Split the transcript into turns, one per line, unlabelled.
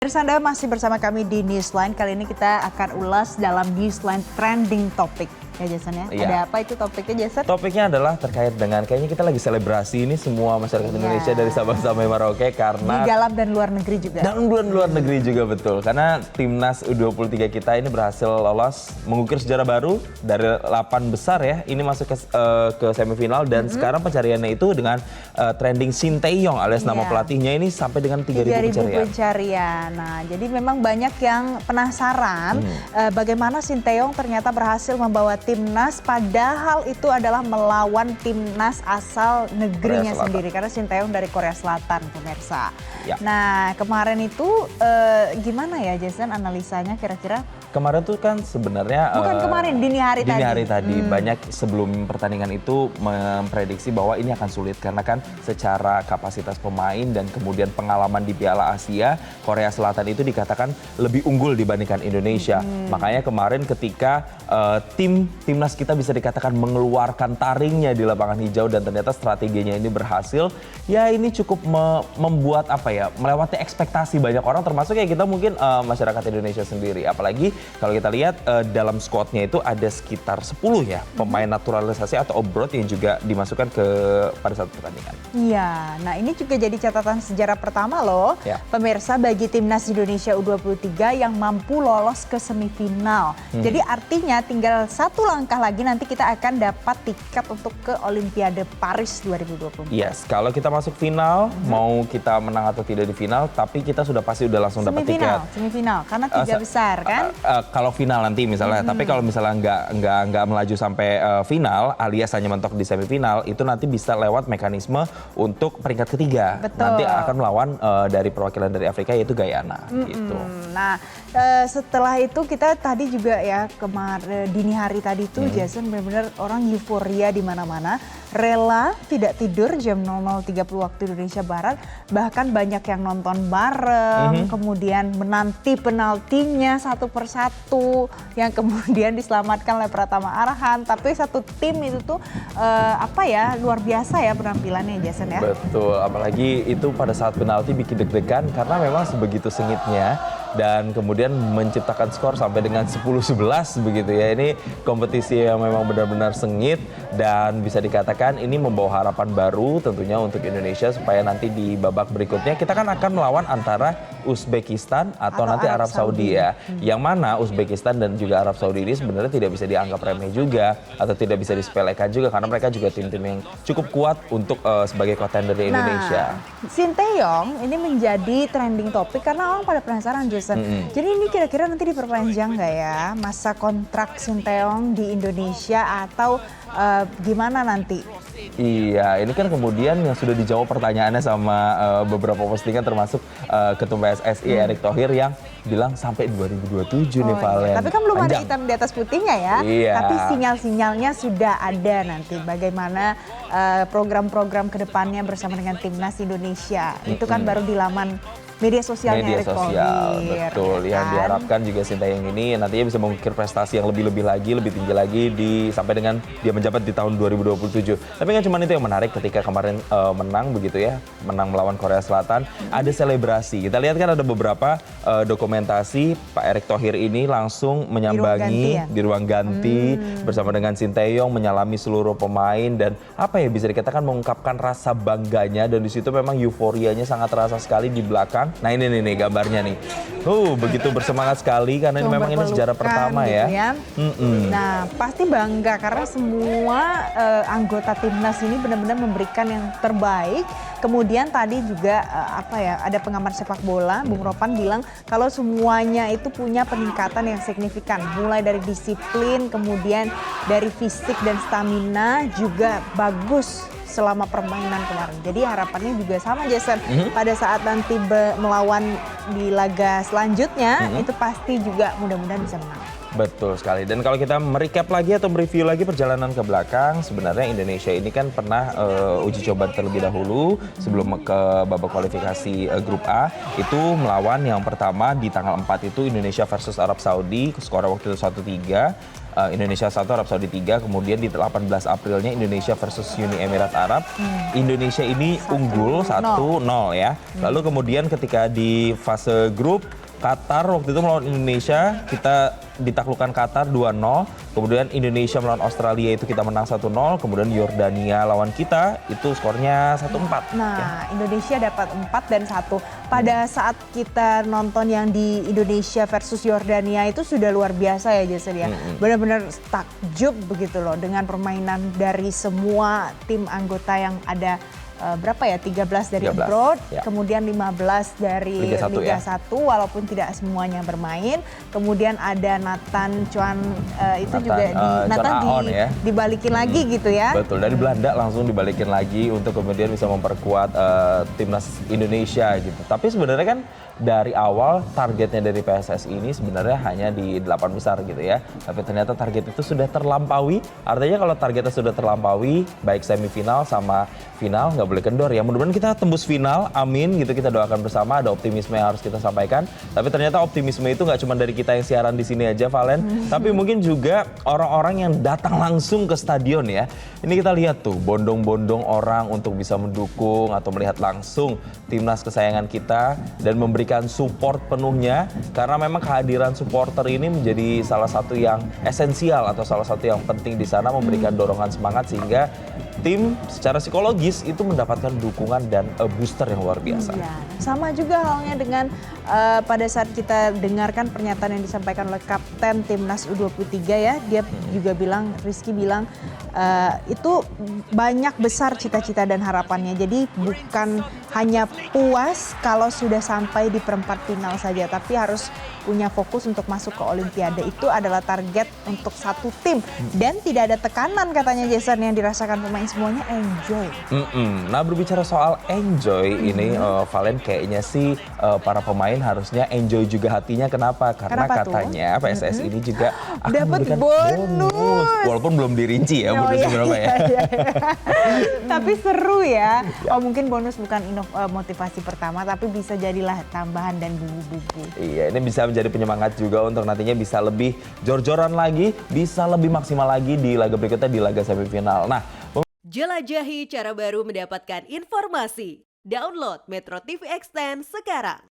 Anda masih bersama kami di Newsline. Kali ini kita akan ulas dalam Newsline Trending Topic. Ya Jason ya,
Iya.
ada apa itu topiknya Jason?
Topiknya adalah terkait dengan kayaknya kita lagi selebrasi ini semua masyarakat Indonesia dari Sabang sampai Merauke
Di
karena
dalam dan luar negeri juga.
dalam luar negeri juga betul. Karena timnas U23 kita ini berhasil lolos mengukir sejarah baru dari 8 besar ya. Ini masuk ke semifinal dan sekarang pencariannya itu dengan trending Sinteyong alias nama pelatihnya ini sampai dengan 3.000
pencarian. Nah, jadi memang banyak yang penasaran bagaimana Sinteyong ternyata berhasil membawa timnas padahal itu adalah melawan timnas asal negerinya sendiri karena Sinteyong dari Korea Selatan, pemirsa.
Ya.
Nah, kemarin itu gimana ya Jason analisanya kira-kira?
Kemarin tuh kan sebenarnya
Bukan kemarin, dini hari
tadi banyak sebelum pertandingan itu memprediksi bahwa ini akan sulit karena kan secara kapasitas pemain dan kemudian pengalaman di Piala Asia, Korea Selatan itu dikatakan lebih unggul dibandingkan Indonesia. Makanya kemarin ketika timnas kita bisa dikatakan mengeluarkan taringnya di lapangan hijau dan ternyata strateginya ini berhasil, ya ini cukup membuat melewati ekspektasi banyak orang termasuk ya kita mungkin masyarakat Indonesia sendiri. Apalagi kalau kita lihat dalam squadnya itu ada sekitar 10 ya pemain naturalisasi atau abroad yang juga dimasukkan pada saat pertandingan.
Iya, nah ini juga jadi catatan sejarah pertama loh pemirsa bagi timnas Indonesia U23 yang mampu lolos ke semifinal. Jadi artinya tinggal satu langkah lagi nanti kita akan dapat tiket untuk ke Olimpiade Paris 2024.
Yes, kalau kita masuk final, mau kita menang atau tidak di final, tapi kita sudah pasti langsung dapat tiket.
Semifinal, karena 3 besar kan?
Kalau final nanti misalnya, tapi kalau misalnya nggak melaju sampai final, alias hanya mentok di semifinal, itu nanti bisa lewat mekanisme untuk peringkat ketiga.
Betul.
Nanti akan melawan dari perwakilan dari Afrika yaitu Guyana. Gitu.
Nah, setelah itu kita tadi juga ya kemarin dini hari tadi tuh Jason benar-benar orang euforia di mana-mana, rela tidak tidur jam 00.30 waktu Indonesia Barat, bahkan banyak yang nonton bareng, kemudian menanti penaltinya satu persatu yang kemudian diselamatkan oleh Pratama Arhan. Tapi satu tim itu tuh luar biasa ya penampilannya Jason ya.
Betul, apalagi itu pada saat penalti bikin deg-degan karena memang sebegitu sengitnya dan kemudian menciptakan skor sampai dengan 10-11 begitu ya. Ini kompetisi yang memang benar-benar sengit dan bisa dikatakan ini membawa harapan baru tentunya untuk Indonesia supaya nanti di babak berikutnya kita kan akan melawan antara Uzbekistan atau nanti Arab Saudi ya. Yang mana Uzbekistan dan juga Arab Saudi ini sebenarnya tidak bisa dianggap remeh juga atau tidak bisa disepelekan juga karena mereka juga tim-tim yang cukup kuat untuk sebagai kontender di Indonesia.
Sinteyong ini menjadi trending topik karena orang pada penasaran Jason. Jadi ini kira-kira nanti diperpanjang nggak ya masa kontrak Sinteyong di Indonesia atau gimana nanti?
Iya, ini kan kemudian yang sudah dijawab pertanyaannya sama beberapa postingan termasuk Ketum PSSI Erick Thohir yang bilang sampai 2027 nih Valen.
Tapi kan belum ada hitam di atas putihnya ya.
Iya.
Tapi sinyal-sinyalnya sudah ada nanti bagaimana program-program kedepannya bersama dengan timnas Indonesia. Itu kan baru di laman media sosialnya Erick Thohir.
Betul,
ya
yang
kan?
diharapkan juga Sinteyong ini nantinya bisa mengukir prestasi yang lebih lagi, lebih tinggi lagi sampai dengan dia menjabat di tahun 2027. Tapi kan cuma itu yang menarik ketika kemarin menang begitu ya, menang melawan Korea Selatan, ada selebrasi. Kita lihat kan ada beberapa dokumentasi Pak Erick Thohir ini langsung menyambangi di ruang ganti bersama dengan Sinteyong, menyalami seluruh pemain dan bisa dikatakan mengungkapkan rasa bangganya dan di situ memang euforianya sangat terasa sekali di belakang. Nah ini nih gambarnya nih. Begitu bersemangat sekali karena ini memang ini sejarah pertama
gitu
ya.
Nah pasti bangga karena semua anggota timnas ini benar-benar memberikan yang terbaik. Kemudian tadi juga ada pengamat sepak bola, Bung Ropan bilang kalau semuanya itu punya peningkatan yang signifikan. Mulai dari disiplin, kemudian dari fisik dan stamina juga bagus selama permainan kemarin. Jadi harapannya juga sama Jason. Pada saat nanti melawan di laga selanjutnya itu pasti juga mudah-mudahan bisa menang.
Betul sekali. Dan kalau kita merecap lagi atau mereview lagi perjalanan ke belakang, sebenarnya Indonesia ini kan pernah uji coba terlebih dahulu sebelum ke babak kualifikasi grup A, itu melawan yang pertama di tanggal 4 itu Indonesia versus Arab Saudi, skor waktu itu 1-3. Indonesia 1, Arab Saudi 3, kemudian di 18 Aprilnya Indonesia versus Uni Emirat Arab. Indonesia ini unggul 1-0 ya. Lalu kemudian ketika di fase grup, Qatar waktu itu melawan Indonesia, kita ditaklukkan Qatar 2-0. Kemudian Indonesia melawan Australia itu kita menang 1-0. Kemudian Yordania lawan kita itu skornya 1-4.
Nah,
ya.
Indonesia dapat 4 dan 1. Pada saat kita nonton yang di Indonesia versus Yordania itu sudah luar biasa ya Jason ya. Benar-benar takjub begitu loh dengan permainan dari semua tim anggota yang ada. Berapa ya, 13 dari
13,
abroad,
ya.
Kemudian 15 dari Liga 1 walaupun tidak semuanya bermain. Kemudian ada Nathan Chuan itu juga dibalikin lagi gitu ya.
Betul, dari Belanda langsung dibalikin lagi untuk kemudian bisa memperkuat timnas Indonesia gitu. Tapi sebenarnya kan dari awal targetnya dari PSSI ini sebenarnya hanya di 8 besar gitu ya. Tapi ternyata target itu sudah terlampaui. Artinya kalau targetnya sudah terlampaui, baik semifinal sama final nggak boleh kendor ya. Mudah-mudahan kita tembus final, amin gitu, kita doakan bersama. Ada optimisme yang harus kita sampaikan. Tapi ternyata optimisme itu nggak cuma dari kita yang siaran di sini aja, Valen. Tapi mungkin juga orang-orang yang datang langsung ke stadion ya. Ini kita lihat tuh bondong-bondong orang untuk bisa mendukung atau melihat langsung timnas kesayangan kita dan memberikan support penuhnya, karena memang kehadiran supporter ini menjadi salah satu yang esensial atau salah satu yang penting di sana, memberikan dorongan semangat sehingga tim secara psikologis itu mendapatkan dukungan dan booster yang luar biasa.
Iya. Sama juga halnya dengan pada saat kita dengarkan pernyataan yang disampaikan oleh Kapten Timnas U23 ya, dia juga bilang, Rizky bilang itu banyak besar cita-cita dan harapannya. Jadi bukan hanya puas kalau sudah sampai di perempat final saja, tapi harus punya fokus untuk masuk ke Olimpiade. Itu adalah target untuk satu tim dan tidak ada tekanan katanya Jason yang dirasakan pemain, semuanya enjoy.
Nah, berbicara soal enjoy ini Valen, kayaknya sih para pemain harusnya enjoy juga hatinya. Kenapa? Karena katanya PSSI ini juga akan memberikan bonus. Walaupun belum dirinci ya bonusnya berapa ya.
Tapi seru ya. Oh, mungkin bonus bukan motivasi pertama, tapi bisa jadilah tambahan dan bubu-bubu.
Iya, ini bisa menjadi penyemangat juga untuk nantinya bisa lebih jor-joran lagi, bisa lebih maksimal lagi di laga berikutnya, di laga semifinal. Nah,
jelajahi cara baru mendapatkan informasi. Download Metro TV Extend sekarang.